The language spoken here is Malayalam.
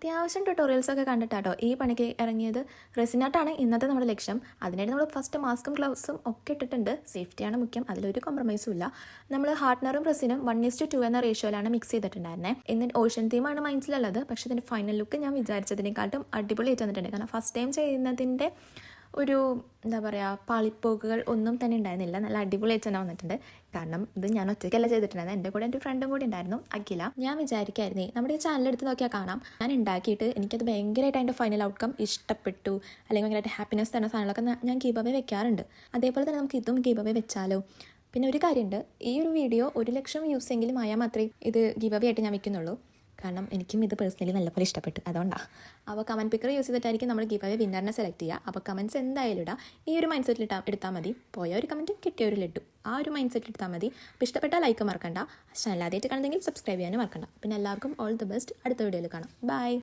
അത്യാവശ്യം ട്യൂട്ടോറിയൽസൊക്കെ കണ്ടിട്ടാട്ടോ ഈ പണിക്ക് ഇറങ്ങിയത്. റെസിനാട്ടാണ് ഇന്നത്തെ നമ്മുടെ ലക്ഷ്യം. അതിനായിട്ട് നമ്മൾ ഫസ്റ്റ് മാസ്കും ഗ്ലൗസും ഒക്കെ ഇട്ടിട്ടുണ്ട്. സേഫ്റ്റിയാണ് മുഖ്യം, അതിലൊരു കോംപ്രമൈസും ഇല്ല. നമ്മൾ ഹാർട്ട്നറും റെസിനും 1:2 എന്ന റേഷ്യോയിലാണ് മിക്സ് ചെയ്തിട്ടുണ്ടായിരുന്നത്. എന്നിട്ട് ഓഷ്യൻ തീമാണ് മൈൻഡിലുള്ളത്. പക്ഷേ ഇതിൻ്റെ ഫൈനൽ ലുക്ക് ഞാൻ വിചാരിച്ചതിനെക്കാട്ടും അടിപൊളിയായിട്ട് വന്നിട്ടുണ്ട്. കാരണം ഫസ്റ്റ് ടൈം ചെയ്യുന്നതിൻ്റെ ഒരു എന്താ പറയുക പാളിപ്പോക്കുകൾ ഒന്നും തന്നെ ഉണ്ടായിരുന്നില്ല. നല്ല അടിപൊളിയായിട്ട് തന്നെ വന്നിട്ടുണ്ട്. കാരണം ഇത് ഞാൻ ഒറ്റയ്ക്കല്ല ചെയ്തിട്ടുണ്ടായിരുന്നു, എൻ്റെ കൂടെ എൻ്റെ ഫ്രണ്ടും കൂടി ഉണ്ടായിരുന്നു, അഖില. ഞാൻ വിചാരിക്കായിരുന്നേ നമ്മുടെ ഈ ചാനൽ എടുത്ത് നോക്കിയാൽ കാണാം, ഞാൻ ഉണ്ടാക്കിയിട്ട് എനിക്കത് ഭയങ്കരമായിട്ട് അതിൻ്റെ ഫൈനൽ ഔട്ട്കം ഇഷ്ടപ്പെട്ടു, അല്ലെങ്കിൽ ഭയങ്കരമായിട്ട് ഹാപ്പിനെസ് തരുന്ന സാധനങ്ങളൊക്കെ ഞാൻ ഗീവ് അവേ വെക്കാറുണ്ട്. അതേപോലെ തന്നെ നമുക്ക് ഇതും ഗീവ് അവേ വെച്ചാലോ. പിന്നെ ഒരു കാര്യമുണ്ട്, ഈ ഒരു വീഡിയോ 1,00,000 വ്യൂസ് എങ്കിലും ആയാൽ മാത്രമേ ഇത് ഗീവ് അവേ ആയിട്ട് ഞാൻ വെക്കുന്നുള്ളൂ. കാരണം എനിക്കും ഇത് പേഴ്സണലി നല്ലപോലെ ഇഷ്ടപ്പെട്ടു, അതുകൊണ്ടാണ്. അപ്പോൾ കമൻറ്റ് പിക്കർ യൂസ് ചെയ്തിട്ടായിരിക്കും നമ്മൾ ഗീവ് അവേ വിന്നറിനെ സെലക്ട് ചെയ്യുക. അപ്പോൾ കമൻറ്റ്സ് എന്തായാലും ഇടാം. ഈ ഒരു മൈൻഡ് സെറ്റിൽ എടുത്താൽ മതി. പോയ ഒരു കമൻറ്റ് കിട്ടിയ ഒരു ലഡ്ഡു, ആ ഒരു മൈൻഡ് സെറ്റിൽ എടുത്താൽ മതി. അപ്പോൾ ഇഷ്ടപ്പെട്ടാൽ ലൈക്ക് മറക്കണ്ട, ചാനൽ ആദ്യമായിട്ട് കാണുന്നെങ്കിൽ സബ്സ്ക്രൈബ് ചെയ്യാനും മറക്കണ്ട. പിന്നെ എല്ലാവർക്കും ഓൾ ദി ബെസ്റ്റ്. അടുത്ത വീഡിയോയിൽ കാണാം. ബൈ.